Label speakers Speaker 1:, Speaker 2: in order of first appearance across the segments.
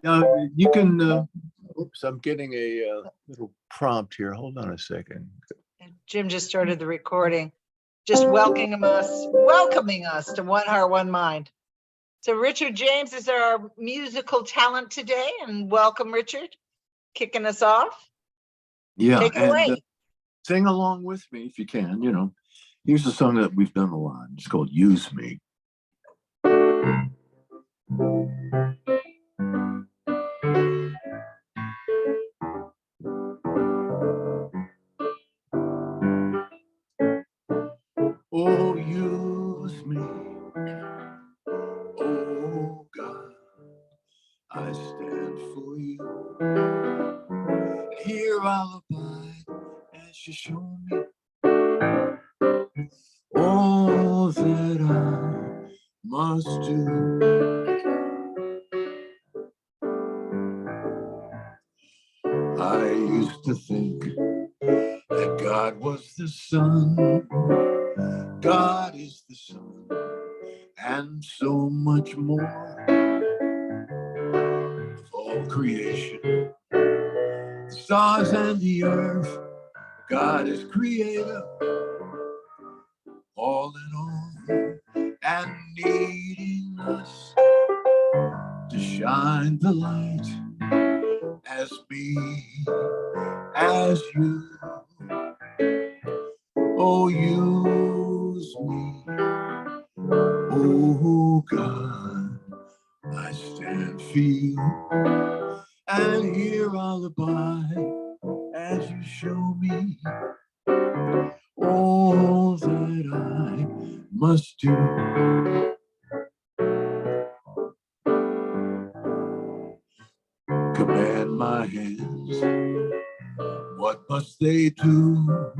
Speaker 1: You can, oops, I'm getting a little prompt here. Hold on a second.
Speaker 2: Jim just started the recording, just welcoming us to One Heart, One Mind. So Richard James is our musical talent today, and welcome, Richard, kicking us off.
Speaker 1: Yeah,
Speaker 2: Take it away.
Speaker 1: Sing along with me if you can. You know, here's a song that we've done a lot. It's called "Use Me." Oh, use me. Oh, God, I stand for you. Here I'll abide as you show me all that I must do. I used to think that God was the sun. God is the sun, and so much more of all creation. The stars and the earth, God is creator, all in all, and needing us to shine the light as me, as you. Oh, use me. Oh, God, I stand for you. And here I'll abide as you show me all that I must do. Command my hands, what must they do?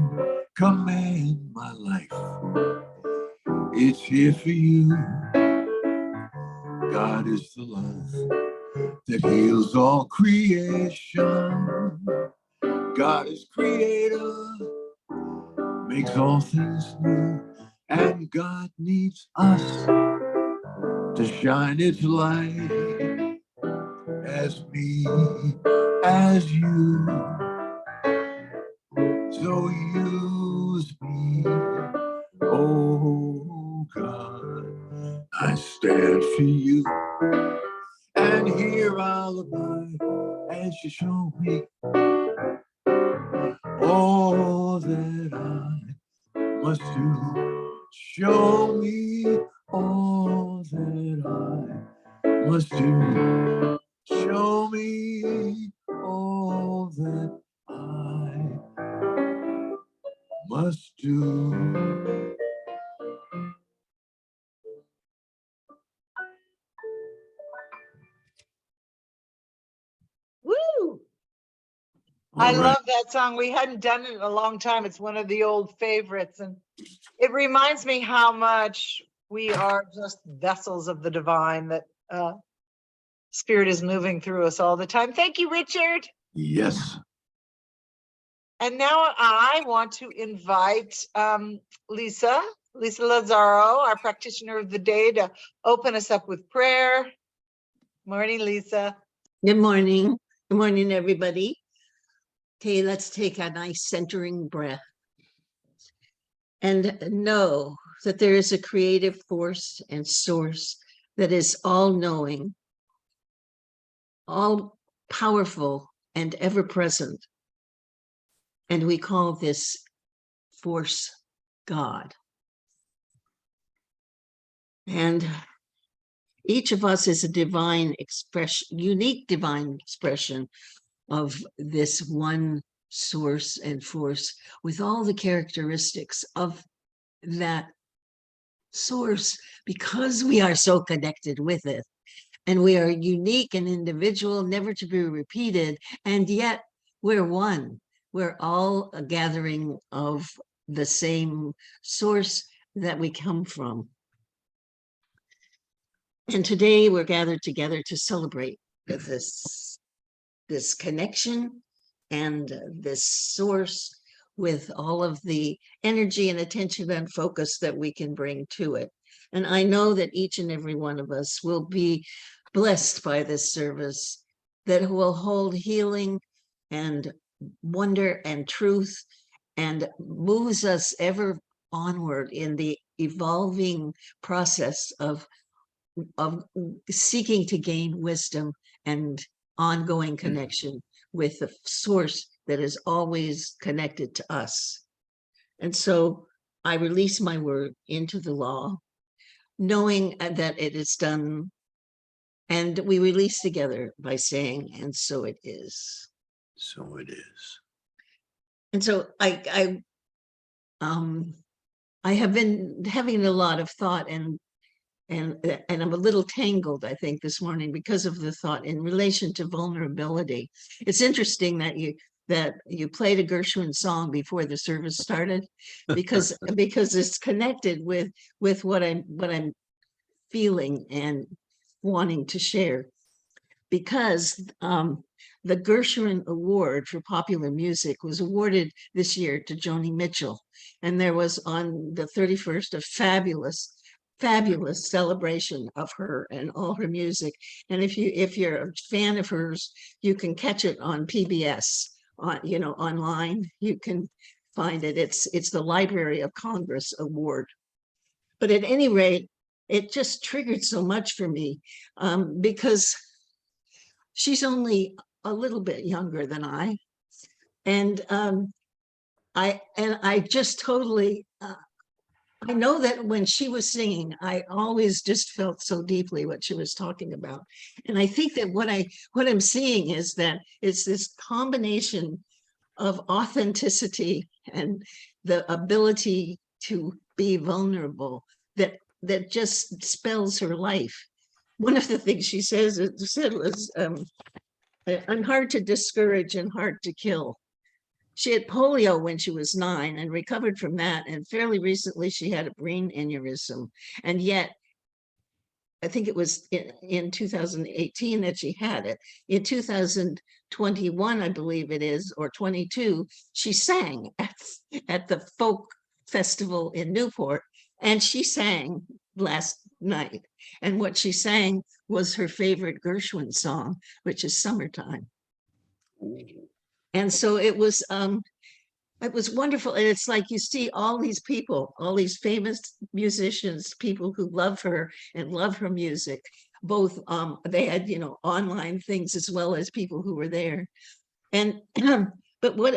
Speaker 1: Command my life, it's here for you. God is the love that heals all creation. God is creator, makes all things new, and God needs us to shine its light as me, as you. So use me, oh God, I stand for you. And here I'll abide as you show me all that I must do. Show me all that I must do. Show me all that I must do.
Speaker 2: Woo! I love that song. We hadn't done it in a long time. It's one of the old favorites, and it reminds me how much we are just vessels of the divine, that Spirit is moving through us all the time. Thank you, Richard.
Speaker 1: Yes.
Speaker 2: And now I want to invite Lissa Lazaro, our practitioner of the day, to open us up with prayer. Morning, Lissa.
Speaker 3: Good morning. Good morning, everybody. Okay, let's take a nice centering breath and know that there is a creative force and source that is all-knowing, all-powerful, and ever-present. And we call this force God. And each of us is a divine expression, unique divine expression of this one source and force, with all the characteristics of that source, because we are so connected with it. And we are unique and individual, never to be repeated, and yet we're one. We're all a gathering of the same source that we come from. And today we're gathered together to celebrate this connection and this source, with all of the energy and attention and focus that we can bring to it. And I know that each and every one of us will be blessed by this service that will hold healing and wonder and truth and moves us ever onward in the evolving process of seeking to gain wisdom and ongoing connection with the source that is always connected to us. And so I release my word into the law, knowing that it is done, and we release together by saying, and so it is.
Speaker 1: So it is.
Speaker 3: And so I have been having a lot of thought, and I'm a little tangled, I think, this morning because of the thought in relation to vulnerability. It's interesting that you played a Gershwin song before the service started, because it's connected with what I'm feeling and wanting to share. Because the Gershwin Award for Popular Music was awarded this year to Joni Mitchell, and there was on the 31st a fabulous celebration of her and all her music. And if you're a fan of hers, you can catch it on PBS, online. You can find it. It's the Library of Congress Award. But at any rate, it just triggered so much for me, because she's only a little bit younger than I, and I just totally. I know that when she was singing, I always just felt so deeply what she was talking about. And I think that what I'm seeing is that it's this combination of authenticity and the ability to be vulnerable that just spells her life. One of the things she said was, I'm hard to discourage and hard to kill. She had polio when she was 9 and recovered from that. And fairly recently, she had a brain aneurysm. And yet, I think it was in 2018 that she had it. In 2021, I believe it is, or 22, she sang at the folk festival in Newport. And she sang last night. And what she sang was her favorite Gershwin song, which is Summertime. And so it was wonderful. And it's like you see all these people, all these famous musicians, people who love her and love her music. Both they had, online things as well as people who were there. And but what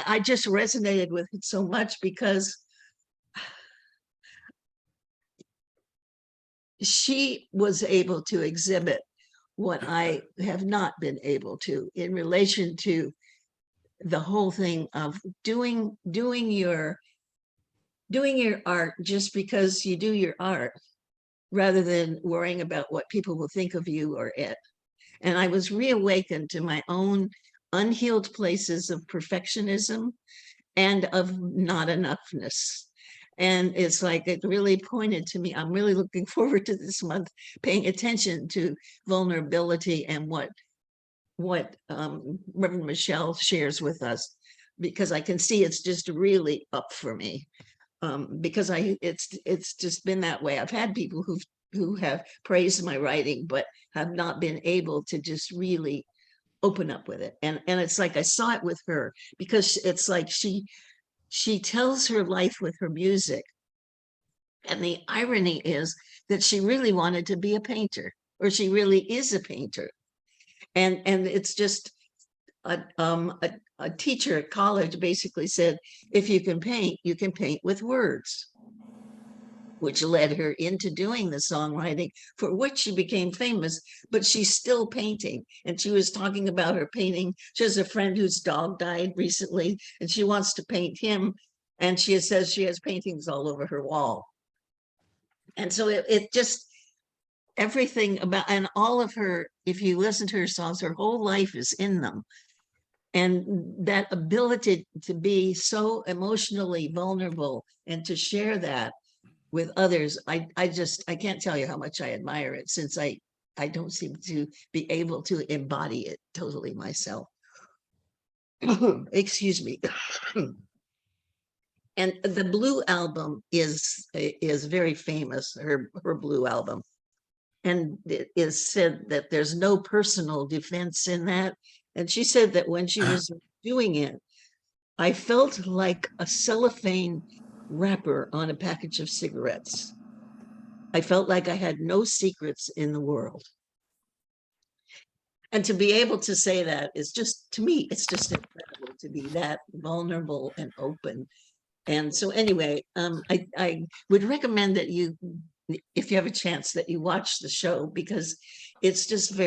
Speaker 3: I just resonated with it so much because she was able to exhibit what I have not been able to in relation to the whole thing of doing your art just because you do your art, rather than worrying about what people will think of you or it. And I was reawakened to my own unhealed places of perfectionism and of not enoughness. And it's like it really pointed to me. I'm really looking forward to this month, paying attention to vulnerability and what Reverend Michelle shares with us, because I can see it's just really up for me. Because it's just been that way. I've had people who have praised my writing, but have not been able to just really open up with it. And it's like I saw it with her, because it's like she tells her life with her music. And the irony is that she really wanted to be a painter, or she really is a painter. And it's just a teacher at college basically said, if you can paint with words, which led her into doing the songwriting for which she became famous. But she's still painting, and she was talking about her painting. She has a friend whose dog died recently, and she wants to paint him, and she says she has paintings all over her wall. And so it just, everything about, and all of her, if you listen to her songs, her whole life is in them. And that ability to be so emotionally vulnerable and to share that with others, I can't tell you how much I admire it, since I don't seem to be able to embody it totally myself. Excuse me. And the Blue album is very famous, her Blue album. And it is said that there's no personal defense in that. And she said that when she was doing it, I felt like a cellophane wrapper on a package of cigarettes. I felt like I had no secrets in the world. And to be able to say that is just, to me, it's just incredible to be that vulnerable and open. And so anyway, I would recommend that you, if you have a chance, that you watch the show, because it's just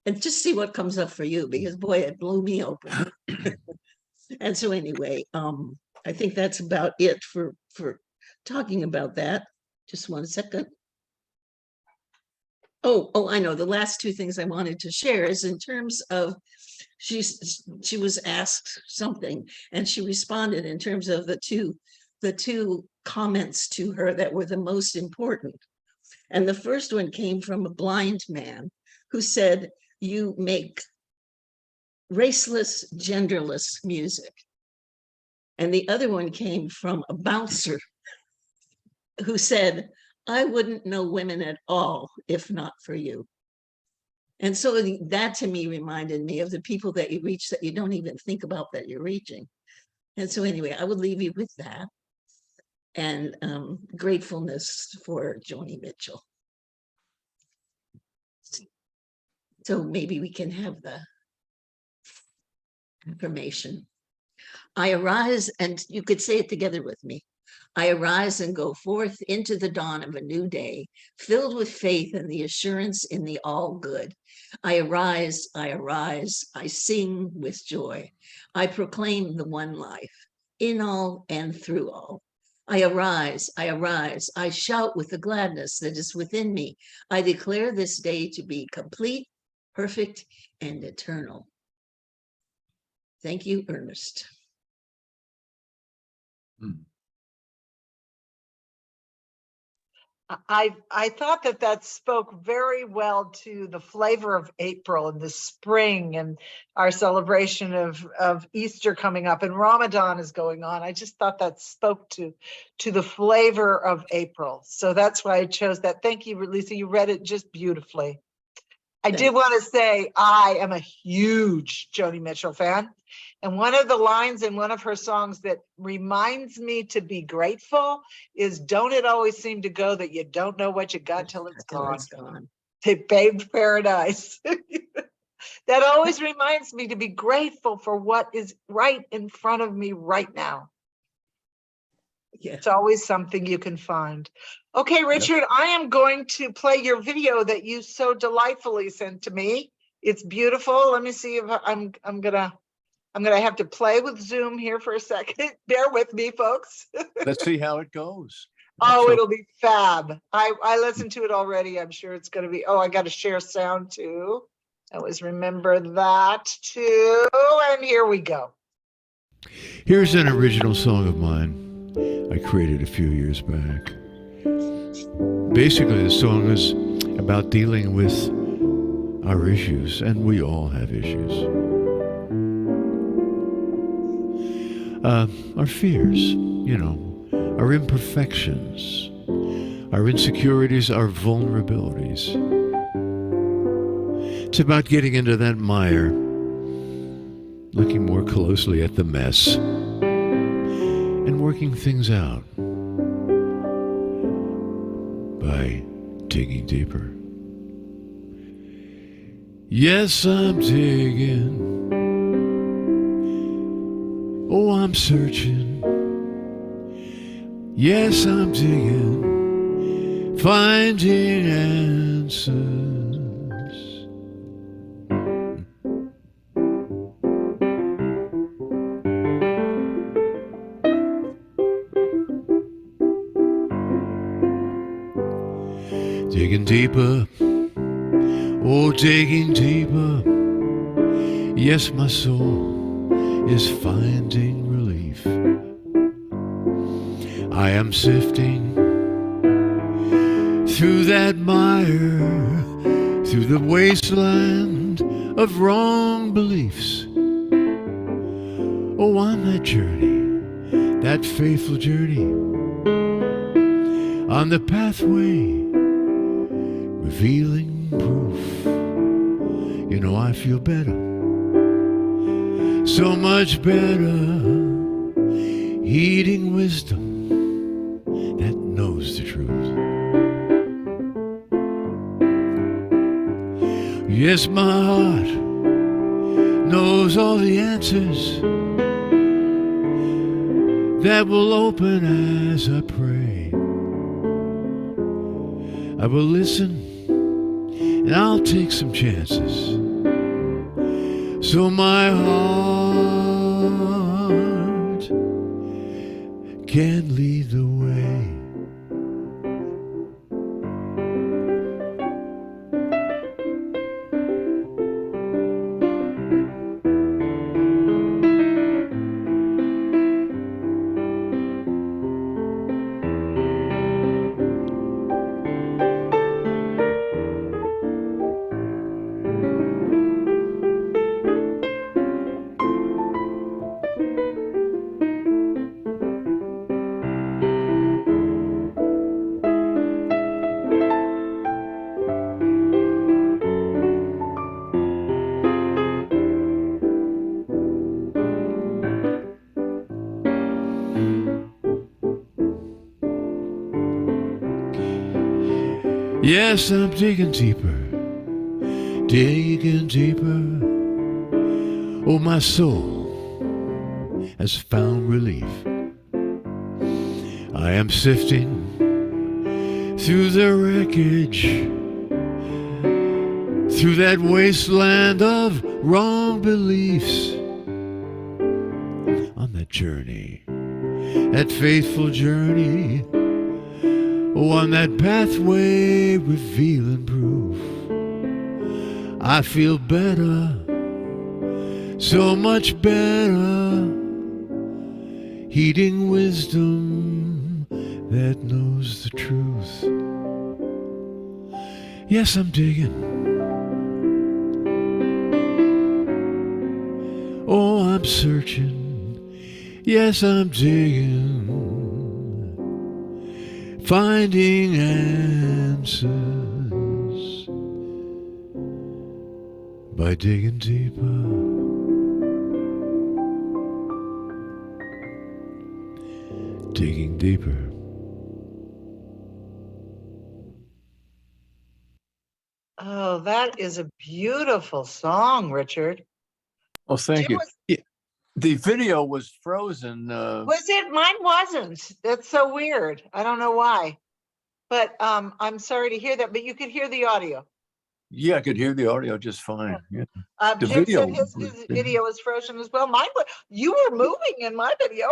Speaker 3: and just see what comes up for you, because boy, it blew me open. And so anyway, I think that's about it for talking about that. Just 1 second. Oh, I know. The last two things I wanted to share is in terms of, she was asked something and she responded in terms of the two comments to her that were the most important. And the first one came from a blind man who said, "You make raceless, genderless music." And the other one came from a bouncer who said, "I wouldn't know women at all if not for you." And so that to me reminded me of the people that you reach that you don't even think about that you're reaching. And so anyway, I would leave you with that, and gratefulness for Joni Mitchell. So maybe we can have the affirmation. I arise, and you could say it together with me. I arise and go forth into the dawn of a new day, filled with faith and the assurance in the all good. I arise, I sing with joy. I proclaim the one life, in all and through all. I arise, I shout with the gladness that is within me. I declare this day to be complete, perfect, and eternal. Thank you, Ernest.
Speaker 2: I thought that spoke very well to the flavor of April and the spring and our celebration of Easter coming up, and Ramadan is going on. I just thought that spoke to the flavor of April. So that's why I chose that. Thank you, Lissa. You read it just beautifully. I did want to say I am a huge Joni Mitchell fan. And one of the lines in one of her songs that reminds me to be grateful is, "Don't it always seem to go that you don't know what you got till it's gone." They paved paradise. That always reminds me to be grateful for what is right in front of me right now. Yeah. It's always something you can find. Okay, Richard, I am going to play your video that you so delightfully sent to me. It's beautiful. Let me see if I'm gonna have to play with Zoom here for a second. Bear with me, folks.
Speaker 1: Let's see how it goes.
Speaker 2: Oh, it'll be fab. I listened to it already. I'm sure it's going to be. Oh, I got to share sound too. I always remember that too. And here we go.
Speaker 1: Here's an original song of mine I created a few years back. Basically, the song is about dealing with our issues, and we all have issues. Our fears, our imperfections, our insecurities, our vulnerabilities. It's about getting into that mire, looking more closely at the mess, and working things out by digging deeper. Yes, I'm digging. Oh, I'm searching. Yes, I'm digging, finding answers. Digging deeper, oh, digging deeper. Yes, my soul is finding relief. I am sifting through that mire, through the wasteland of wrong beliefs. Oh, on that journey, that faithful journey, on the pathway revealing proof. You know, I feel better, so much better, heeding wisdom that knows the truth. Yes, my heart knows all the answers that will open as I pray. I will listen and I'll take some chances, so my heart can lead the way. Yes, I'm digging deeper, digging deeper. Oh, my soul has found relief. I am sifting through the wreckage, through that wasteland of wrong beliefs. On that journey, that faithful journey, on that pathway revealing proof, I feel better, so much better, heeding wisdom that knows the truth. Yes, I'm digging. Oh, I'm searching. Yes, I'm digging, finding answers by digging deeper. Digging deeper.
Speaker 2: Oh, that is a beautiful song, Richard.
Speaker 1: Oh, thank
Speaker 2: Jim
Speaker 1: you. Yeah, the video was frozen.
Speaker 2: Was it? Mine wasn't. That's so weird. I don't know why. But I'm sorry to hear that, but you could hear the audio.
Speaker 1: Yeah, I could hear the audio just fine. Yeah. The
Speaker 2: Jim said
Speaker 1: video.
Speaker 2: his video was frozen as well. Mine was, you were moving in my video.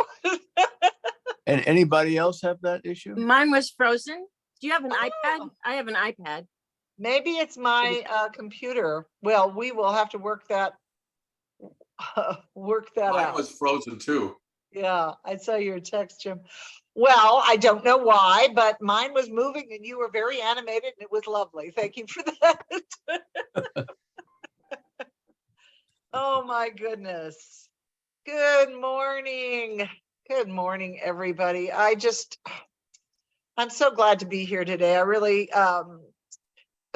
Speaker 1: And anybody else have that issue?
Speaker 4: Mine was frozen. Do you have an
Speaker 2: Oh.
Speaker 4: iPad? I have an iPad.
Speaker 2: Maybe it's my computer. Well, we will have to work that
Speaker 5: Mine
Speaker 2: out.
Speaker 5: was frozen too.
Speaker 2: Yeah, I saw your text, Jim. Well, I don't know why, but mine was moving and you were very animated and it was lovely. Thank you for that. Oh my goodness. Good morning. Good morning, everybody. I'm so glad to be here today. I really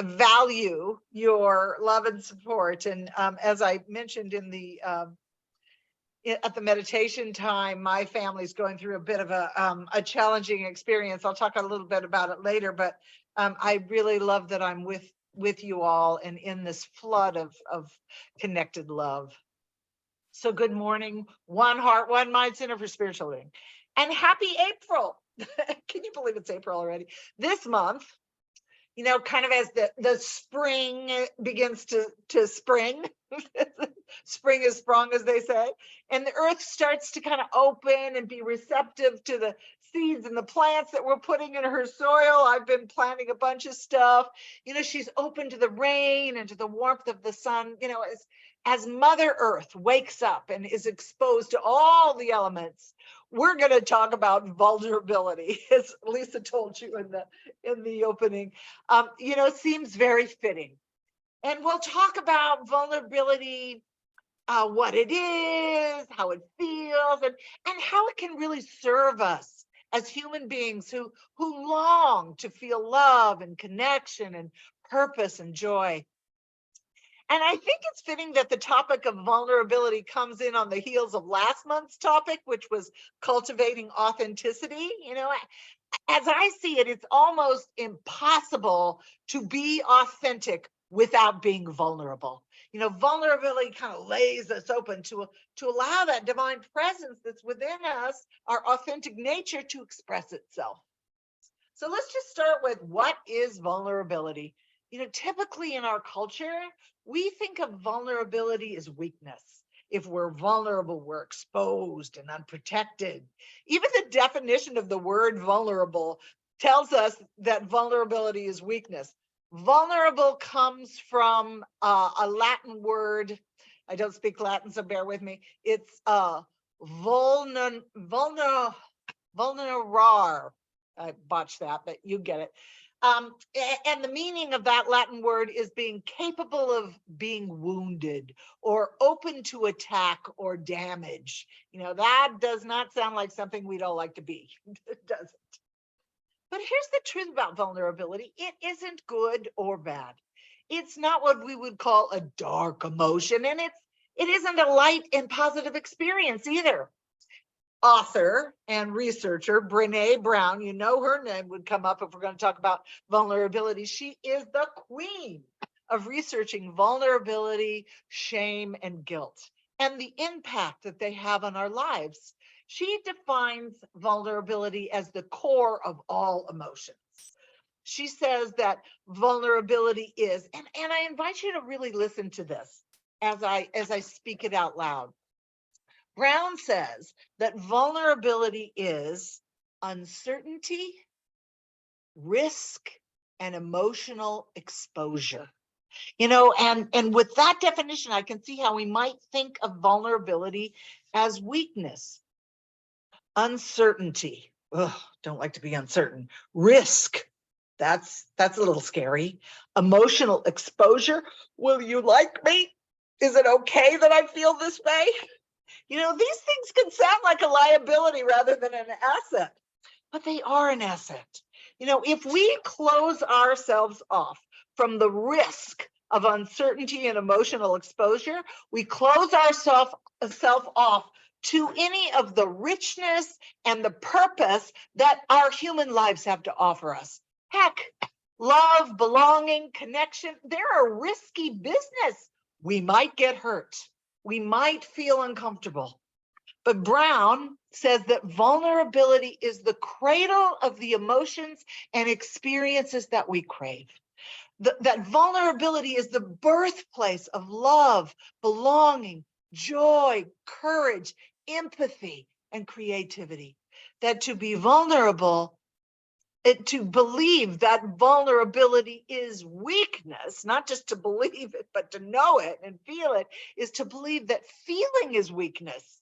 Speaker 2: value your love and support. And as I mentioned in the at the meditation time, my family's going through a bit of a challenging experience. I'll talk a little bit about it later, but I really love that I'm with you all and in this flood of connected love. So good morning, one heart, one mind, center for spiritual living, and happy April. Can you believe it's April already? This month, you know, kind of as the spring begins to spring, spring is sprung, as they say, and the earth starts to kind of open and be receptive to the seeds and the plants that we're putting in her soil. I've been planting a bunch of stuff. You know, she's open to the rain and to the warmth of the sun. You know, as Mother Earth wakes up and is exposed to all the elements, we're going to talk about vulnerability, as Lissa told you in the opening. You know, seems very fitting. And we'll talk about vulnerability, what it is, how it feels, and how it can really serve us as human beings who long to feel love and connection and purpose, and joy. And I think it's fitting that the topic of vulnerability comes in on the heels of last month's topic, which was cultivating authenticity. As I see it, it's almost impossible to be authentic without being vulnerable. Vulnerability kind of lays us open to allow that divine presence that's within us, our authentic nature, to express itself. So let's just start with, what is vulnerability? Typically in our culture, we think of vulnerability as weakness. If we're vulnerable, we're exposed and unprotected. Even the definition of the word vulnerable tells us that vulnerability is weakness. Vulnerable comes from a Latin word. I don't speak Latin, so bear with me. It's vulnerar. I botched that, but you get it. And the meaning of that Latin word is being capable of being wounded or open to attack or damage. That does not sound like something we'd all like to be. It doesn't. But here's the truth about vulnerability. It isn't good or bad. It's not what we would call a dark emotion, and it isn't a light and positive experience either. Author and researcher Brene Brown, her name would come up if we're going to talk about vulnerability. She is the queen of researching vulnerability, shame, and guilt, and the impact that they have on our lives. She defines vulnerability as the core of all emotions. She says that vulnerability is, and I invite you to really listen to this as I speak it out loud. Brown says that vulnerability is uncertainty, risk, and emotional exposure. And with that definition, I can see how we might think of vulnerability as weakness. Uncertainty. Ugh, don't like to be uncertain. Risk. That's a little scary. Emotional exposure. Will you like me? Is it okay that I feel this way? These things can sound like a liability rather than an asset, but they are an asset. If we close ourselves off from the risk of uncertainty and emotional exposure, we close ourselves off to any of the richness and the purpose that our human lives have to offer us. Heck, love, belonging, connection, they're a risky business. We might get hurt. We might feel uncomfortable. But Brown says that vulnerability is the cradle of the emotions and experiences that we crave. That vulnerability is the birthplace of love, belonging, joy, courage, empathy, and creativity. That to be vulnerable, to believe that vulnerability is weakness, not just to believe it, but to know it and feel it, is to believe that feeling is weakness.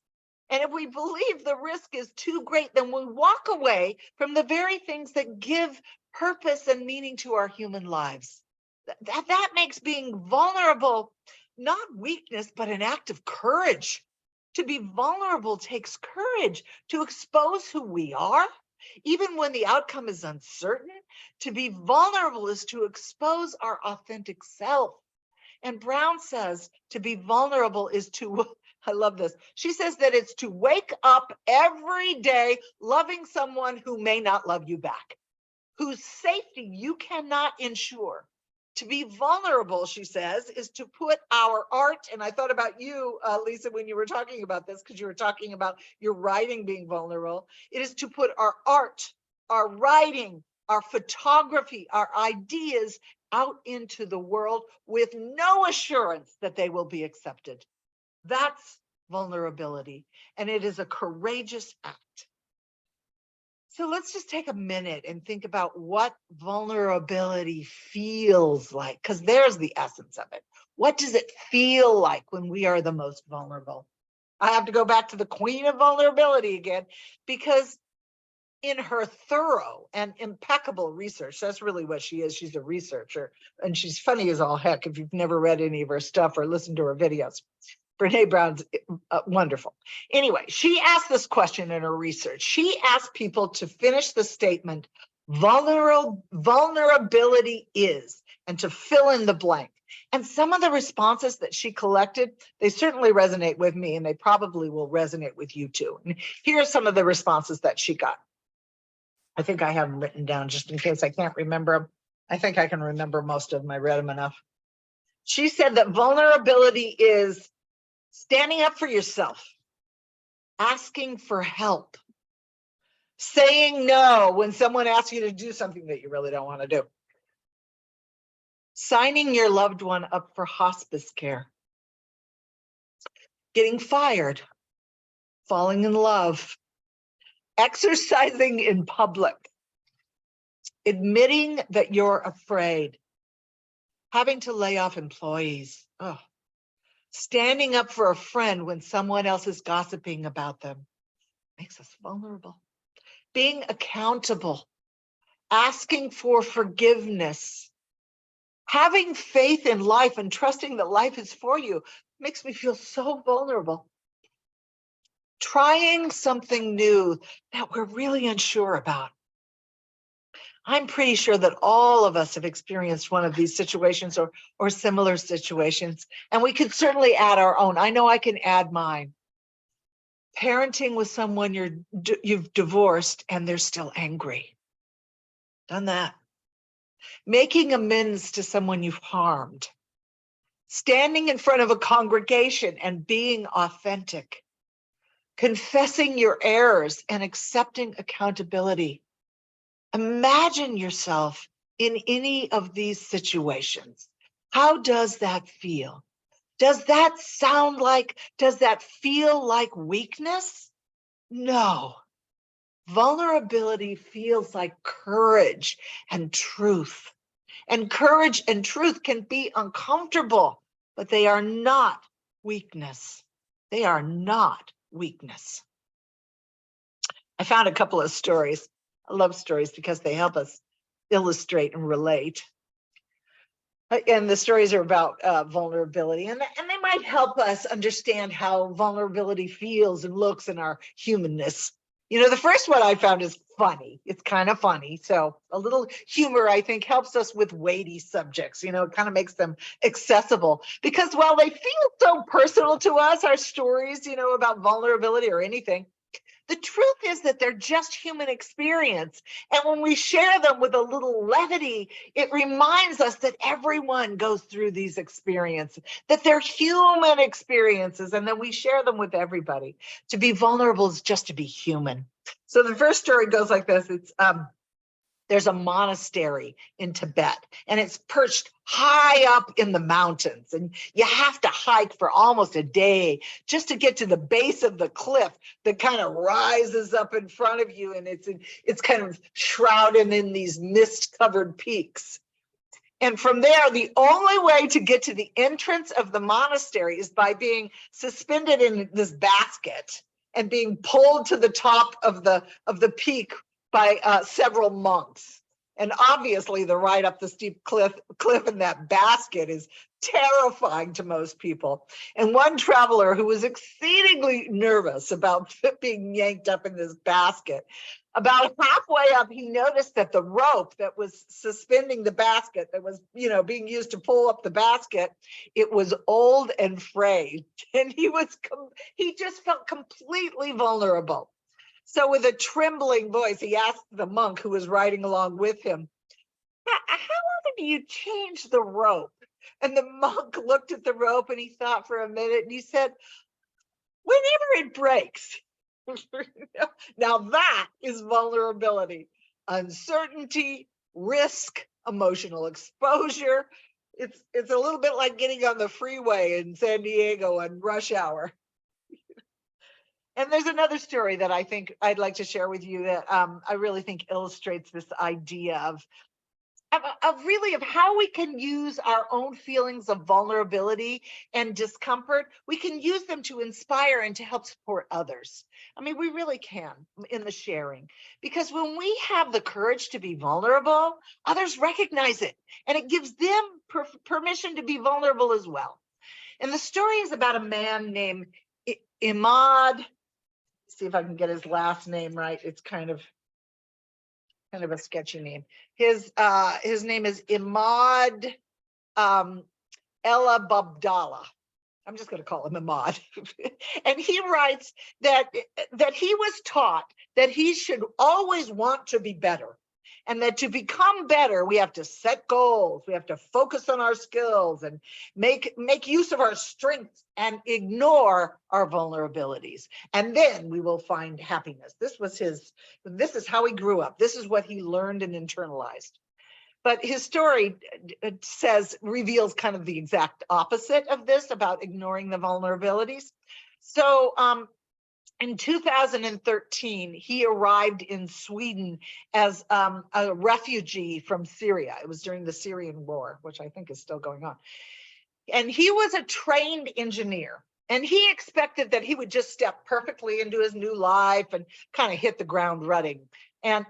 Speaker 2: And if we believe the risk is too great, then we walk away from the very things that give purpose and meaning to our human lives. That makes being vulnerable not weakness, but an act of courage. To be vulnerable takes courage to expose who we are, even when the outcome is uncertain. To be vulnerable is to expose our authentic self. And Brown says to be vulnerable is to, I love this. She says that it's to wake up every day loving someone who may not love you back, whose safety you cannot ensure. To be vulnerable, she says, is to put our art, and I thought about you, Lissa, when you were talking about this, because you were talking about your writing being vulnerable. It is to put our art, our writing, our photography, our ideas out into the world with no assurance that they will be accepted. That's vulnerability, and it is a courageous act. So let's just take a minute and think about what vulnerability feels like, because there's the essence of it. What does it feel like when we are the most vulnerable? I have to go back to the queen of vulnerability again, because in her thorough and impeccable research, that's really what she is. She's a researcher, and she's funny as all heck if you've never read any of her stuff or listened to her videos. Brene Brown's wonderful. Anyway, she asked this question in her research. She asked people to finish the statement, vulnerability is, and to fill in the blank. And some of the responses that she collected, they certainly resonate with me, and they probably will resonate with you too. And here are some of the responses that she got. I think I have them written down just in case I can't remember them. I think I can remember most of them. I read them enough. She said that vulnerability is standing up for yourself, asking for help, saying no when someone asks you to do something that you really don't want to do, signing your loved one up for hospice care, getting fired, falling in love, exercising in public, admitting that you're afraid, having to lay off employees, standing up for a friend when someone else is gossiping about them, makes us vulnerable, being accountable, asking for forgiveness, having faith in life and trusting that life is for you makes me feel so vulnerable. Trying something new that we're really unsure about. I'm pretty sure that all of us have experienced one of these situations or similar situations, and we could certainly add our own. I know I can add mine. Parenting with someone you've divorced and they're still angry. Done that. Making amends to someone you've harmed. Standing in front of a congregation and being authentic. Confessing your errors and accepting accountability. Imagine yourself in any of these situations. How does that feel? Does that feel like weakness? No. Vulnerability feels like courage and truth. And courage and truth can be uncomfortable, but they are not weakness. They are not weakness. I found a couple of stories. I love stories because they help us illustrate and relate. And the stories are about vulnerability, and they might help us understand how vulnerability feels and looks in our humanness. You know, the first one I found is funny. It's kind of funny. So a little humor, I think, helps us with weighty subjects. You know, it kind of makes them accessible, because while they feel so personal to us, our stories, you know, about vulnerability or anything, the truth is that they're just human experience. And when we share them with a little levity, it reminds us that everyone goes through these experiences, that they're human experiences, and that we share them with everybody. To be vulnerable is just to be human. So the first story goes like this. There's a monastery in Tibet, and it's perched high up in the mountains, and you have to hike for almost a day just to get to the base of the cliff that kind of rises up in front of you, and it's kind of shrouded in these mist-covered peaks. And from there, the only way to get to the entrance of the monastery is by being suspended in this basket and being pulled to the top of the peak by several monks. And obviously the ride up the steep cliff in that basket is terrifying to most people. And one traveler who was exceedingly nervous about being yanked up in this basket, about halfway up, he noticed that the rope that was suspending the basket, that was, you know, being used to pull up the basket, it was old and frayed. And he just felt completely vulnerable. So with a trembling voice, he asked the monk who was riding along with him, how often do you change the rope? And the monk looked at the rope and he thought for a minute and he said, whenever it breaks. Now that is vulnerability, uncertainty, risk, emotional exposure. It's a little bit like getting on the freeway in San Diego on rush hour. And there's another story that I think I'd like to share with you that I really think illustrates this idea of how we can use our own feelings of vulnerability and discomfort. We can use them to inspire and to help support others. I mean, we really can in the sharing, because when we have the courage to be vulnerable, others recognize it, and it gives them permission to be vulnerable as well. And the story is about a man named Imad. See if I can get his last name right. It's kind of, kind of a sketchy name. His name is Imad Ella Babdallah. I'm just going to call him Imad. And he writes that he was taught that he should always want to be better. And that to become better, we have to set goals. We have to focus on our skills and make use of our strengths and ignore our vulnerabilities. And then we will find happiness. This is how he grew up. This is what he learned and internalized. But his story reveals kind of the exact opposite of this about ignoring the vulnerabilities. So in 2013, he arrived in Sweden as a refugee from Syria. It was during the Syrian war, which I think is still going on. And he was a trained engineer. And he expected that he would just step perfectly into his new life and kind of hit the ground running. And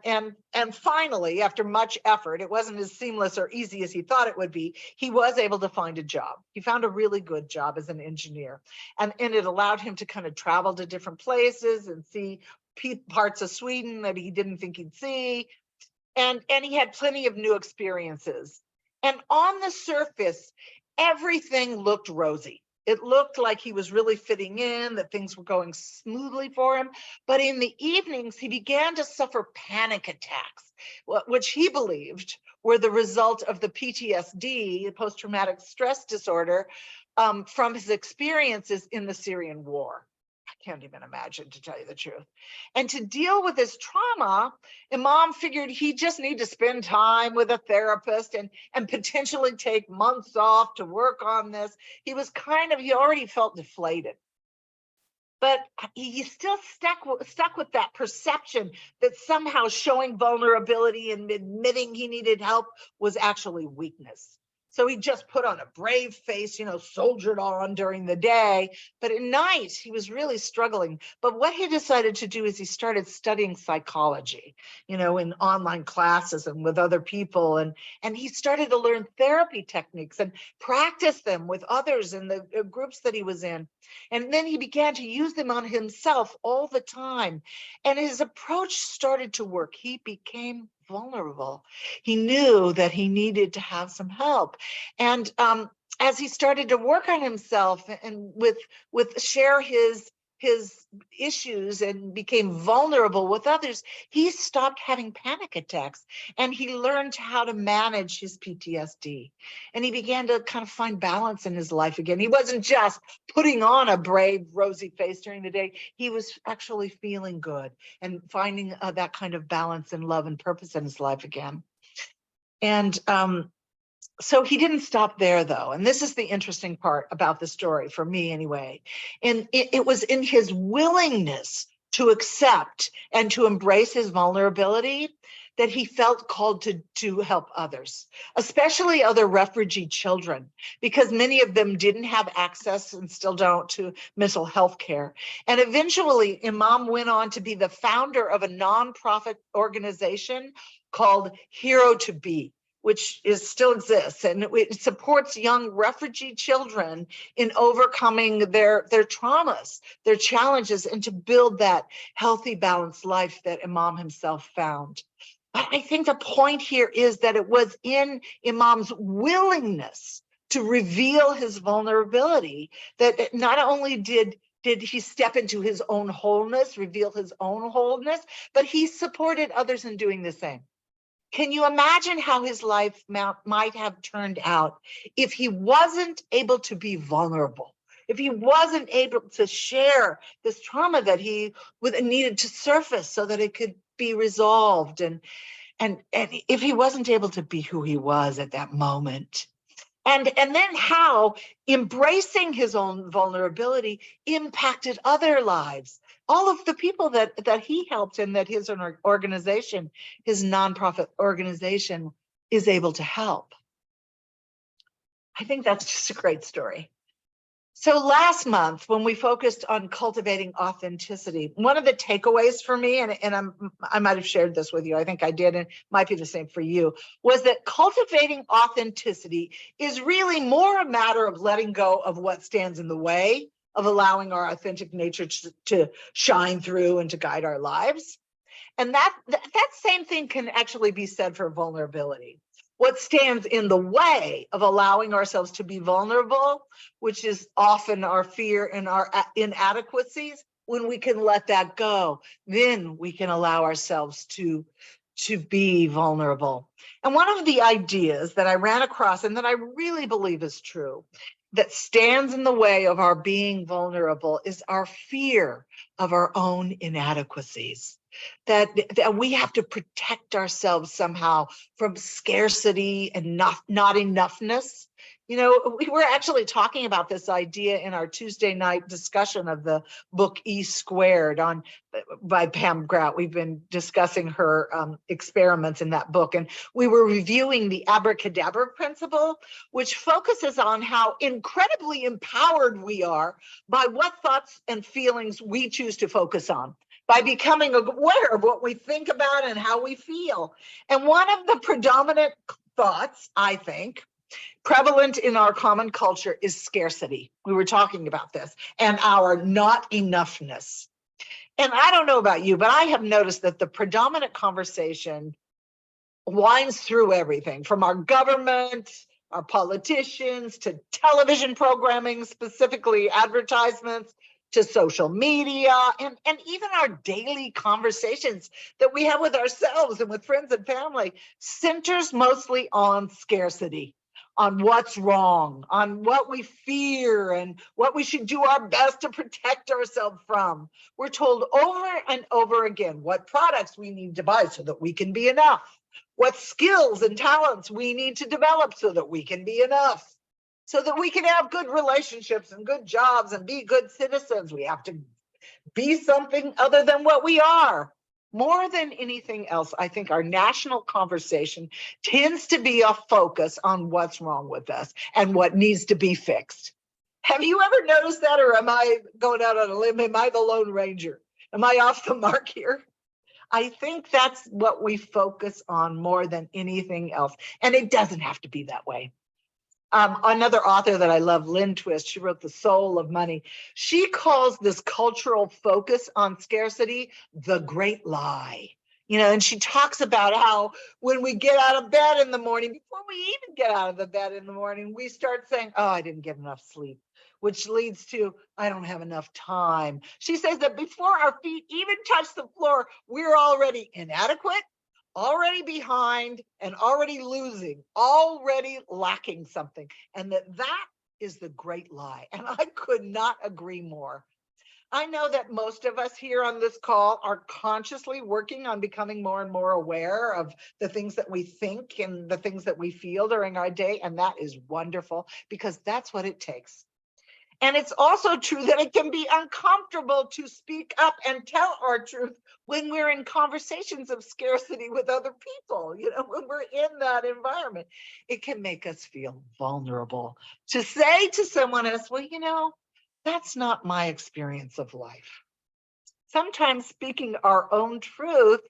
Speaker 2: finally, after much effort, it wasn't as seamless or easy as he thought it would be. He was able to find a job. He found a really good job as an engineer. And it allowed him to kind of travel to different places and see parts of Sweden that he didn't think he'd see. And he had plenty of new experiences. And on the surface, everything looked rosy. It looked like he was really fitting in, that things were going smoothly for him. But in the evenings, he began to suffer panic attacks, which he believed were the result of the PTSD, post-traumatic stress disorder, from his experiences in the Syrian war. I can't even imagine, to tell you the truth. And to deal with his trauma, Imam figured he just need to spend time with a therapist and potentially take months off to work on this. He already felt deflated. But he still stuck with that perception that somehow showing vulnerability and admitting he needed help was actually weakness. So he just put on a brave face, soldiered on during the day. But at night, he was really struggling. But what he decided to do is he started studying psychology, in online classes and with other people. And he started to learn therapy techniques and practice them with others in the groups that he was in. And then he began to use them on himself all the time. And his approach started to work. He became vulnerable. He knew that he needed to have some help. And as he started to work on himself and share his issues and became vulnerable with others, he stopped having panic attacks and he learned how to manage his PTSD. And he began to kind of find balance in his life again. He wasn't just putting on a brave, rosy face during the day. He was actually feeling good and finding that kind of balance and love and purpose in his life again. And so he didn't stop there, though. And this is the interesting part about the story, for me anyway. And it was in his willingness to accept and to embrace his vulnerability that he felt called to help others, especially other refugee children, because many of them didn't have access and still don't to mental health care. And eventually, Imam went on to be the founder of a nonprofit organization called Hero to Be, which still exists, and it supports young refugee children in overcoming their traumas, their challenges, and to build that healthy, balanced life that Imam himself found. But I think the point here is that it was in Imam's willingness to reveal his vulnerability that not only did he step into his own wholeness, reveal his own wholeness, but he supported others in doing the same. Can you imagine how his life might have turned out if he wasn't able to be vulnerable, if he wasn't able to share this trauma that he needed to surface so that it could be resolved, and if he wasn't able to be who he was at that moment? And then how embracing his own vulnerability impacted other lives, all of the people that he helped and that his organization, his nonprofit organization, is able to help. I think that's just a great story. So last month, when we focused on cultivating authenticity, one of the takeaways for me, and I might have shared this with you, I think I did, and it might be the same for you, was that cultivating authenticity is really more a matter of letting go of what stands in the way of allowing our authentic nature to shine through and to guide our lives. And that same thing can actually be said for vulnerability. What stands in the way of allowing ourselves to be vulnerable, which is often our fear and our inadequacies, when we can let that go, then we can allow ourselves to be vulnerable. And one of the ideas that I ran across and that I really believe is true, that stands in the way of our being vulnerable, is our fear of our own inadequacies. That we have to protect ourselves somehow from scarcity and not enoughness. You know, we were actually talking about this idea in our Tuesday night discussion of the book E Squared by Pam Grout. We've been discussing her experiments in that book, and we were reviewing the abracadabra principle, which focuses on how incredibly empowered we are by what thoughts and feelings we choose to focus on, by becoming aware of what we think about and how we feel. And one of the predominant thoughts, I think, prevalent in our common culture is scarcity. We were talking about this, and our not enoughness. And I don't know about you, but I have noticed that the predominant conversation winds through everything from our government, our politicians, to television programming, specifically advertisements, to social media, and even our daily conversations that we have with ourselves and with friends and family, centers mostly on scarcity, on what's wrong, on what we fear, and what we should do our best to protect ourselves from. We're told over and over again what products we need to buy so that we can be enough, what skills and talents we need to develop so that we can be enough, so that we can have good relationships and good jobs and be good citizens. We have to be something other than what we are. More than anything else, I think our national conversation tends to be a focus on what's wrong with us and what needs to be fixed. Have you ever noticed that, or am I going out on a limb? Am I the Lone Ranger? Am I off the mark here? I think that's what we focus on more than anything else. And it doesn't have to be that way. Another author that I love, Lynn Twist, she wrote The Soul of Money. She calls this cultural focus on scarcity the great lie. You know, and she talks about how when we get out of bed in the morning, before we even get out of the bed in the morning, we start saying, oh, I didn't get enough sleep, which leads to, I don't have enough time. She says that before our feet even touch the floor, we're already inadequate, already behind, and already losing, already lacking something. And that is the great lie. And I could not agree more. I know that most of us here on this call are consciously working on becoming more and more aware of the things that we think and the things that we feel during our day. And that is wonderful, because that's what it takes. And it's also true that it can be uncomfortable to speak up and tell our truth when we're in conversations of scarcity with other people. You know, when we're in that environment, it can make us feel vulnerable to say to someone else, well, you know, that's not my experience of life. Sometimes speaking our own truth,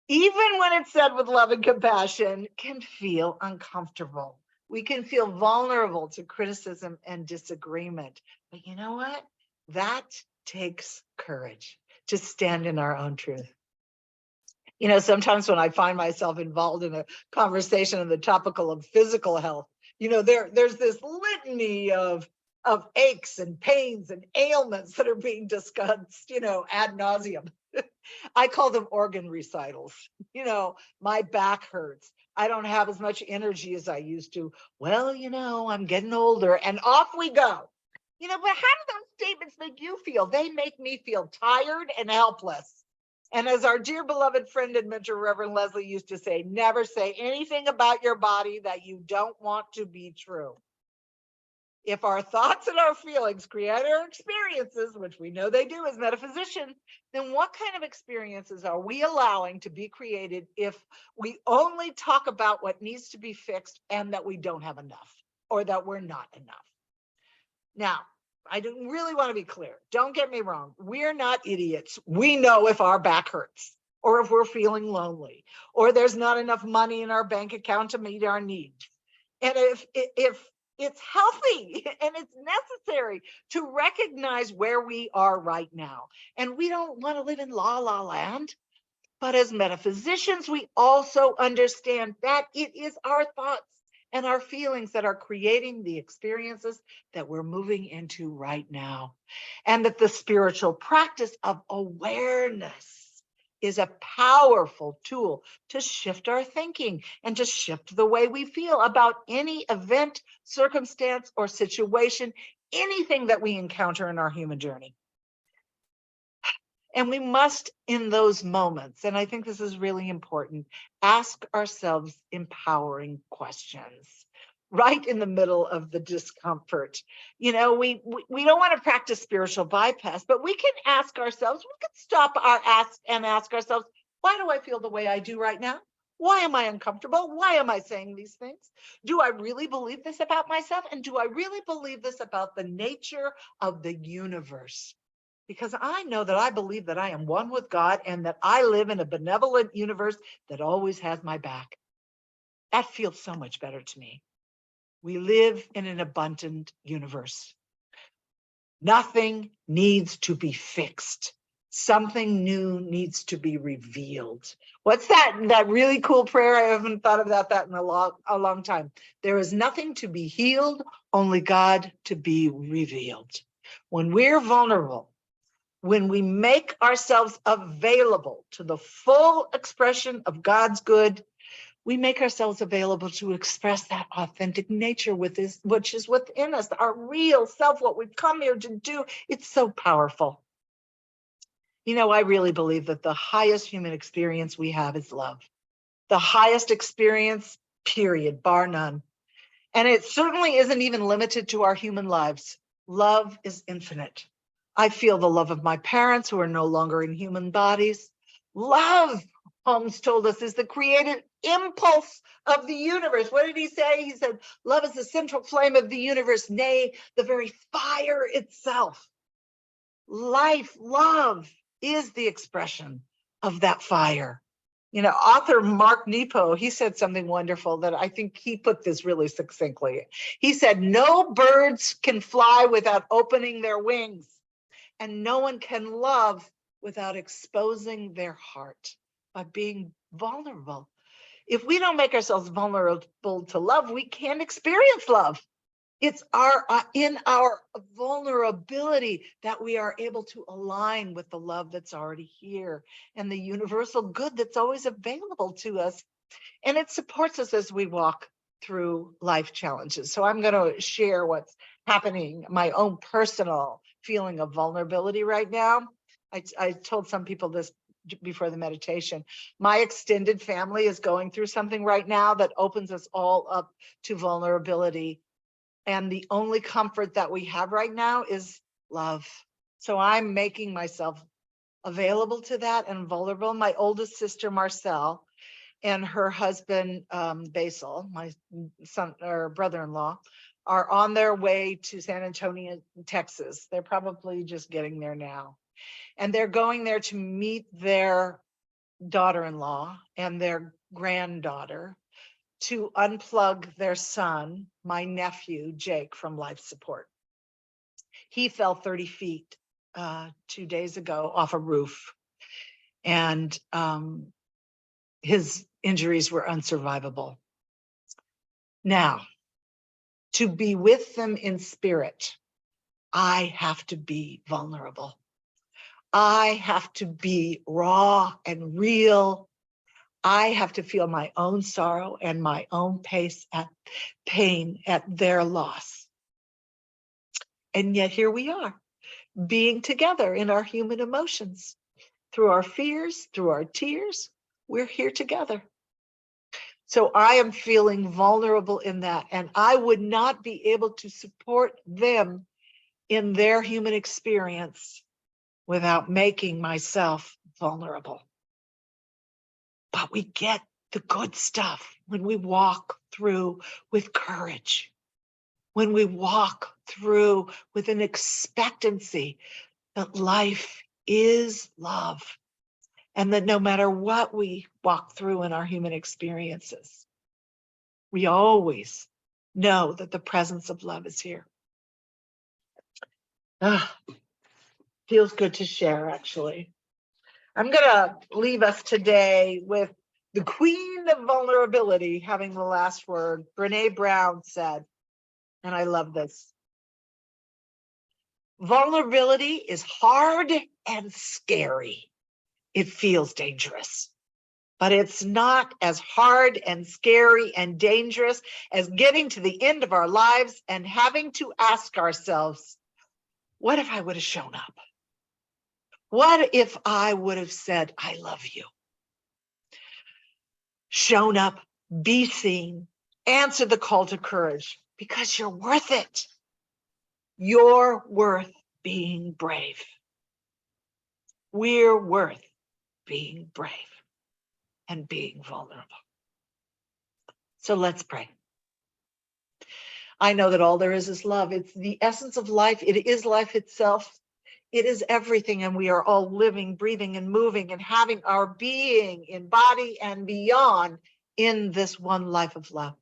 Speaker 2: even when it's said with love and compassion, can feel uncomfortable. We can feel vulnerable to criticism and disagreement. But you know what? That takes courage to stand in our own truth. You know, sometimes when I find myself involved in a conversation on the topic of physical health, you know, there's this litany of aches and pains and ailments that are being discussed, you know, ad nauseum. I call them organ recitals. You know, my back hurts. I don't have as much energy as I used to. Well, you know, I'm getting older, and off we go. You know, but how do those statements make you feel? They make me feel tired and helpless. And as our dear beloved friend and mentor, Reverend Leslie, used to say, never say anything about your body that you don't want to be true. If our thoughts and our feelings create our experiences, which we know they do as metaphysicians, then what kind of experiences are we allowing to be created if we only talk about what needs to be fixed and that we don't have enough, or that we're not enough? Now, I do really want to be clear. Don't get me wrong. We're not idiots. We know if our back hurts, or if we're feeling lonely, or there's not enough money in our bank account to meet our needs. And if it's healthy and it's necessary to recognize where we are right now. And we don't want to live in la la land. But as metaphysicians, we also understand that it is our thoughts and our feelings that are creating the experiences that we're moving into right now. And that the spiritual practice of awareness is a powerful tool to shift our thinking and to shift the way we feel about any event, circumstance, or situation, anything that we encounter in our human journey. And we must, in those moments, and I think this is really important, ask ourselves empowering questions right in the middle of the discomfort. You know, we don't want to practice spiritual bypass, but we can ask ourselves, we can stop our ask and ask ourselves, why do I feel the way I do right now? Why am I uncomfortable? Why am I saying these things? Do I really believe this about myself? And do I really believe this about the nature of the universe? Because I know that I believe that I am one with God and that I live in a benevolent universe that always has my back. That feels so much better to me. We live in an abundant universe. Nothing needs to be fixed. Something new needs to be revealed. What's that really cool prayer? I haven't thought about that in a long time. There is nothing to be healed, only God to be revealed. When we're vulnerable, when we make ourselves available to the full expression of God's good, we make ourselves available to express that authentic nature which is within us, our real self, what we've come here to do. It's so powerful. You know, I really believe that the highest human experience we have is love. The highest experience, period, bar none. And it certainly isn't even limited to our human lives. Love is infinite. I feel the love of my parents who are no longer in human bodies. Love, Holmes told us, is the creative impulse of the universe. What did he say? He said, love is the central flame of the universe, nay, the very fire itself. Life, love is the expression of that fire. You know, author Mark Nepo, he said something wonderful that I think he put this really succinctly. He said, no birds can fly without opening their wings. And no one can love without exposing their heart, by being vulnerable. If we don't make ourselves vulnerable to love, we can't experience love. It's in our vulnerability that we are able to align with the love that's already here and the universal good that's always available to us. And it supports us as we walk through life challenges. So I'm going to share what's happening, my own personal feeling of vulnerability right now. I told some people this before the meditation. My extended family is going through something right now that opens us all up to vulnerability. And the only comfort that we have right now is love. So I'm making myself available to that and vulnerable. My oldest sister, Marcel, and her husband, Basil, my son or brother-in-law, are on their way to San Antonio, Texas. They're probably just getting there now. And they're going there to meet their daughter-in-law and their granddaughter to unplug their son, my nephew, Jake, from life support. He fell 30 feet 2 days ago off a roof. And his injuries were unsurvivable. Now, to be with them in spirit, I have to be vulnerable. I have to be raw and real. I have to feel my own sorrow and my own pain at their loss. And yet here we are, being together in our human emotions. Through our fears, through our tears, we're here together. So I am feeling vulnerable in that, and I would not be able to support them in their human experience without making myself vulnerable. But we get the good stuff when we walk through with courage, when we walk through with an expectancy that life is love. And that no matter what we walk through in our human experiences, we always know that the presence of love is here. Feels good to share, actually. I'm gonna leave us today with the queen of vulnerability having the last word. Brene Brown said, and I love this: vulnerability is hard and scary. It feels dangerous, but it's not as hard and scary and dangerous as getting to the end of our lives and having to ask ourselves, what if I would have shown up? What if I would have said, I love you? Shown up, be seen, answer the call to courage, because you're worth it. You're worth being brave. We're worth being brave and being vulnerable. So let's pray. I know that all there is love. It's the essence of life. It is life itself. It is everything, and we are all living, breathing, and moving, and having our being in body and beyond in this one life of love.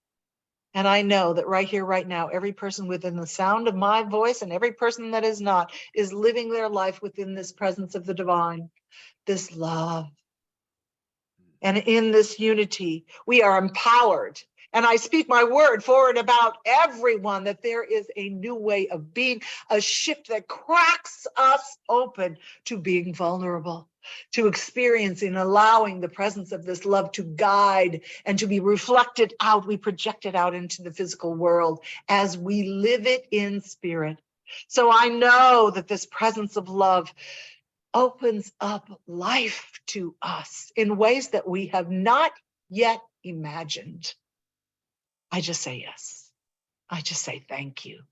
Speaker 2: And I know that right here, right now, every person within the sound of my voice and every person that is not is living their life within this presence of the divine, this love. And in this unity, we are empowered. And I speak my word for and about everyone that there is a new way of being, a shift that cracks us open to being vulnerable, to experiencing, allowing the presence of this love to guide and to be reflected out. We project it out into the physical world as we live it in spirit. So I know that this presence of love opens up life to us in ways that we have not yet imagined. I just say yes. I just say thank you.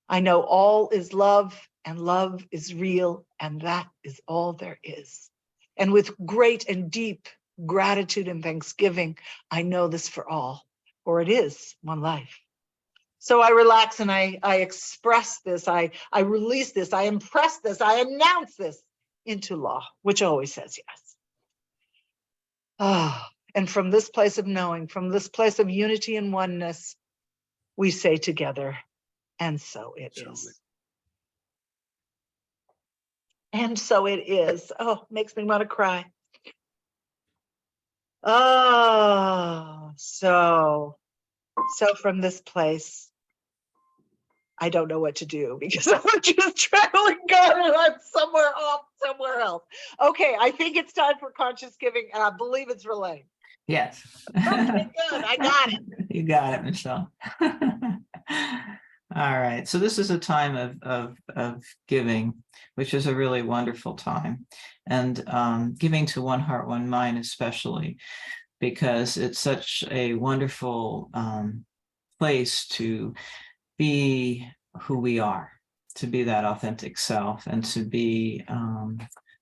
Speaker 2: I know all is love and love is real, and that is all there is. And with great and deep gratitude and thanksgiving, I know this for all, for it is one life. So I relax and I express this, I release this, I impress this, I announce this into law, which always says yes. And from this place of knowing, from this place of unity and oneness, we say together, and so it is. And so it is. Oh, makes me want to cry. Oh, so from this place, I don't know what to do because I'm just traveling God and I'm somewhere off, somewhere else. Okay, I think it's time for conscious giving, and I believe it's relayed.
Speaker 5: Yes.
Speaker 2: Okay, good. I got it.
Speaker 5: You got it, Michelle. All right. So this is a time of giving, which is a really wonderful time. And giving to One Heart, One Mind, especially because it's such a wonderful place to be who we are, to be that authentic self, and to be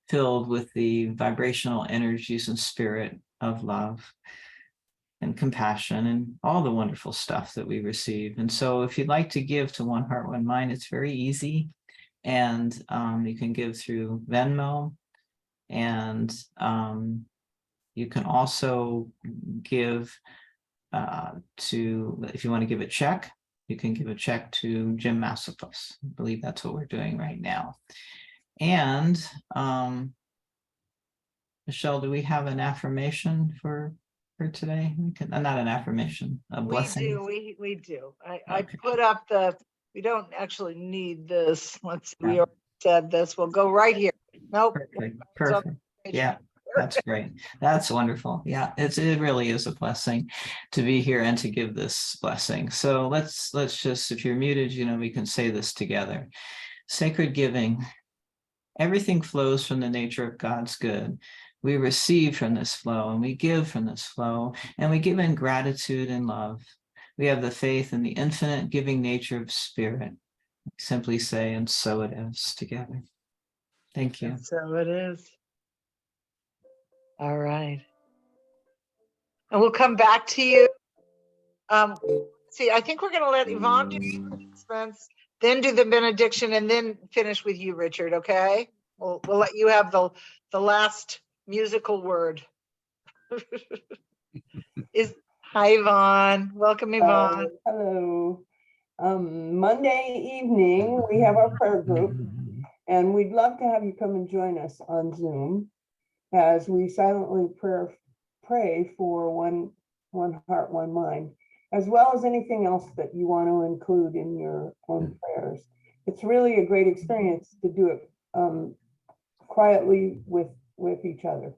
Speaker 5: filled with the vibrational energies and spirit of love and compassion and all the wonderful stuff that we receive. And so if you'd like to give to One Heart, One Mind, it's very easy. And you can give through Venmo, and you can also give to, if you want to give a check, you can give a check to Jim Massopus. I believe that's what we're doing right now. And Michelle, do we have an affirmation for today? We can, not an affirmation, a blessing.
Speaker 2: We do. I
Speaker 5: Okay.
Speaker 2: put up we don't actually need this. Let's see, we
Speaker 5: Yeah.
Speaker 2: already said this. We'll go right here. Nope.
Speaker 5: Perfect. Yeah, that's great. That's wonderful. Yeah, it really is a blessing to be here and to give this blessing. So let's just, if you're muted, we can say this together. Sacred giving. Everything flows from the nature of God's good. We receive from this flow, and we give from this flow, and we give in gratitude and love. We have the faith in the infinite giving nature of spirit. Simply say, and so it is, together. Thank you.
Speaker 2: And so it is. All right. And we'll come back to you. See, I think we're going to let Yvonne do the announcements, then do the benediction, and then finish with you, Richard. Okay? We'll let you have the last musical word. Hi, Yvonne. Welcome, Yvonne.
Speaker 6: Hello. Monday evening, we have our prayer group, and we'd love to have you come and join us on Zoom. as we silently pray for one heart, one mind, as well as anything else that you want to include in your own prayers. It's really a great experience to do it quietly with each other.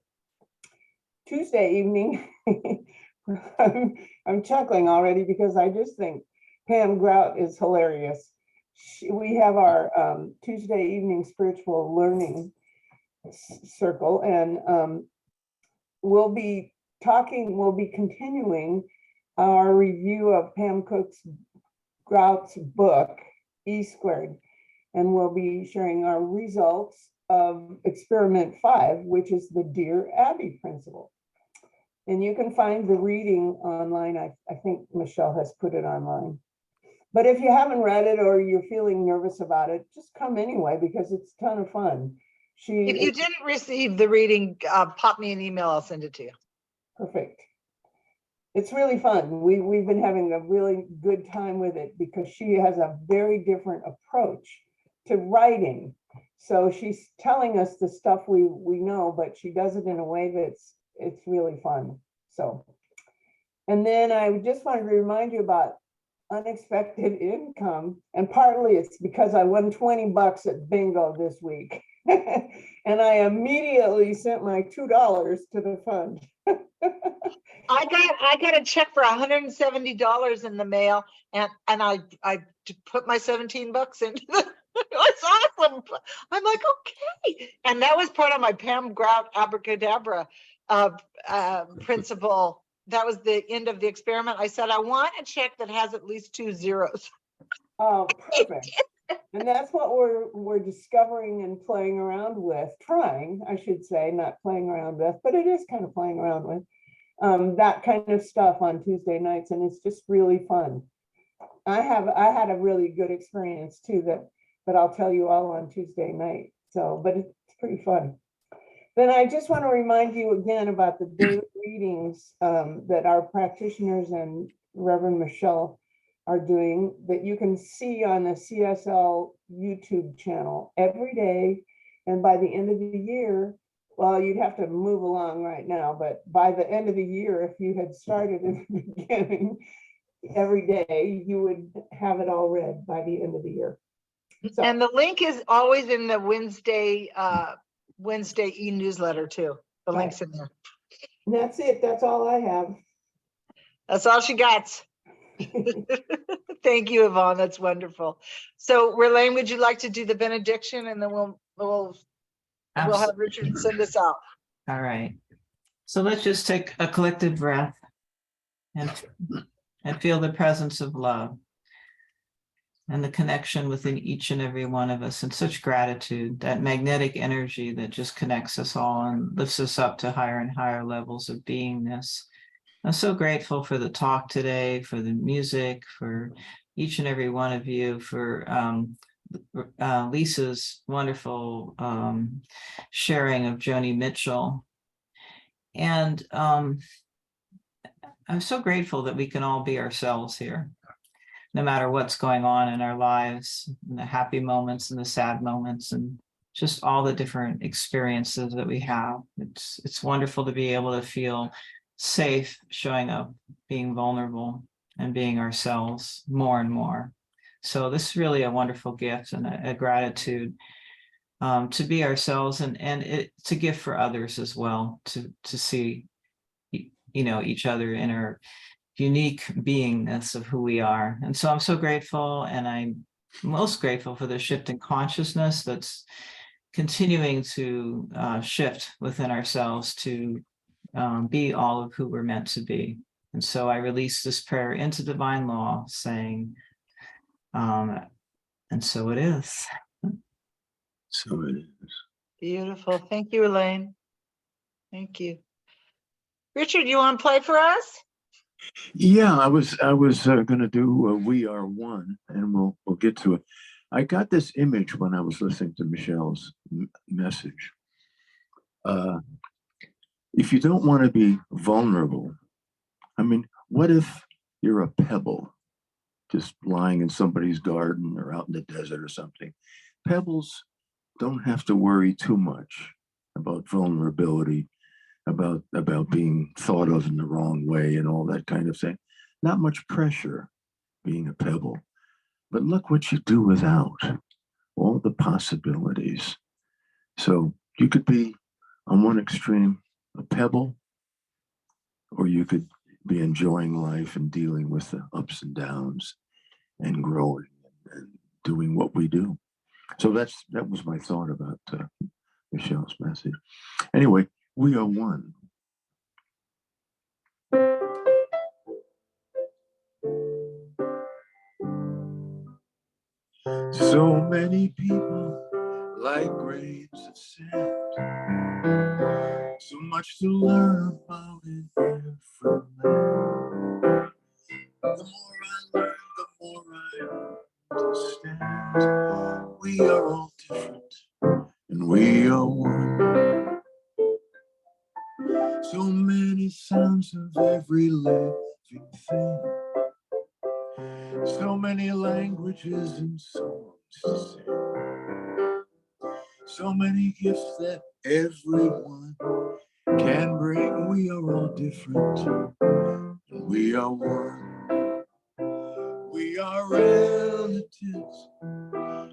Speaker 6: Tuesday evening, I'm chuckling already because I just think Pam Grout is hilarious. We have our Tuesday evening spiritual learning circle, and we'll be continuing our review of Pam Grout's book, E Squared, and we'll be sharing our results of experiment 5, which is the Dear Abby principle. And you can find the reading online. I think Michelle has put it online. But if you haven't read it or you're feeling nervous about it, just come anyway, because it's a ton of fun.
Speaker 2: If you didn't receive the reading, pop me an email, I'll send it to you.
Speaker 6: Perfect. It's really fun. We've been having a really good time with it because she has a very different approach to writing. So she's telling us the stuff we know, but she does it in a way it's really fun. So, and then I just wanted to remind you about unexpected income, and partly it's because I won $20 at bingo this week. And I immediately sent my $2 to the fund.
Speaker 2: I got a check for $170 in the mail, and I put my 17 bucks into the, it was awesome. I'm like, okay. And that was part of my Pam Grout abracadabra principle. That was the end of the experiment. I said, I want a check that has at least 2 zeros.
Speaker 6: Oh, perfect. And that's what we're discovering and playing around with, trying, I should say, not playing around with, but it is kind of playing around with that kind of stuff on Tuesday nights, and it's just really fun. I had a really good experience too that I'll tell you all on Tuesday night. So, but it's pretty fun. Then I just want to remind you again about the daily readings that our practitioners and Reverend Michelle are doing, that you can see on the CSL YouTube channel every day. And by the end of the year, well, you'd have to move along right now, but by the end of the year, if you had started in the beginning every day, you would have it all read by the end of the year. So,
Speaker 2: And the link is always in the Wednesday e-newsletter too. The
Speaker 6: right.
Speaker 2: link's in there.
Speaker 6: And that's it. That's all I have.
Speaker 2: That's all she got. Thank you, Yvonne. That's wonderful. So, Relaine, would you like to do the benediction, and then we'll have Richard send us out.
Speaker 5: All right. So let's just take a collective breath and feel the presence of love and the connection within each and every one of us, and such gratitude, that magnetic energy that just connects us all and lifts us up to higher and higher levels of beingness. I'm so grateful for the talk today, for the music, for each and every one of you, for Lissa's wonderful sharing of Joni Mitchell. And I'm so grateful that we can all be ourselves here, no matter what's going on in our lives, in the happy moments and the sad moments, and just all the different experiences that we have. It's wonderful to be able to feel safe, showing up, being vulnerable, and being ourselves more and more. So this is really a wonderful gift and a gratitude to be ourselves, and it's a gift for others as well, to see, each other in our unique beingness of who we are. And so I'm so grateful, and I'm most grateful for the shift in consciousness that's continuing to shift within ourselves to be all of who we're meant to be. And so I release this prayer into divine law, saying, and so it is.
Speaker 1: So it is.
Speaker 2: Beautiful. Thank you, Elaine. Thank you. Richard, you want to play for us?
Speaker 1: Yeah, I was going to do "We Are One," and we'll get to it. I got this image when I was listening to Michelle's message. If you don't want to be vulnerable, I mean, what if you're a pebble just lying in somebody's garden or out in the desert or something? Pebbles don't have to worry too much about vulnerability, about being thought of in the wrong way and all that kind of thing. Not much pressure being a pebble, but look what you do without all the possibilities. So you could be on one extreme, a pebble, or you could be enjoying life and dealing with the ups and downs and growing and doing what we do. So that was my thought about Michelle's message. Anyway, we are one. So many people like grains of sand. So much to learn about in different land. The more I learn, the more I understand. We are all different and we are one. So many sounds of every living thing. So many languages and songs to sing. So many gifts that everyone can bring. We are all different and we are one. We are relatives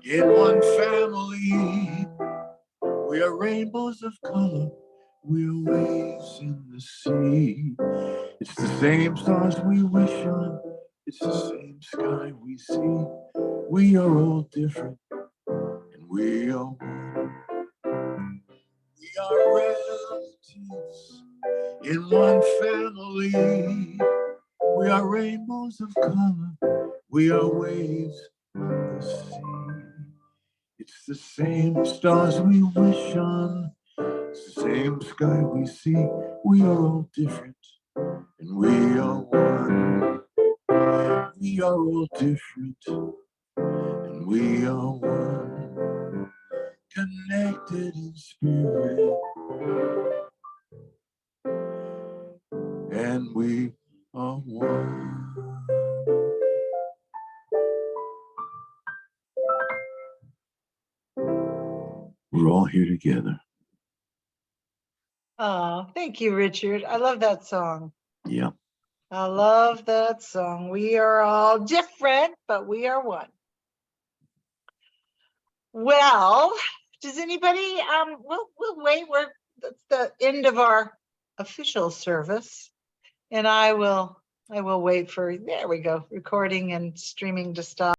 Speaker 1: in one family. We are rainbows of color. We are waves in the sea. It's the same stars we wish on. It's the same sky we see. We are all different and we are one. We are relatives in one family. We are rainbows of color. We are waves on the sea. It's the same stars we wish on. It's the same sky we see. We are all different and we are one. We are all different and we are one. Connected in spirit and we are one. We're all here together.
Speaker 2: Oh, thank you, Richard. I love that song.
Speaker 1: Yeah.
Speaker 2: I love that song. We are all different, but we are one. Well, does anybody, we'll wait. That's the end of our official service. And I will wait for, there we go, recording and streaming to stop.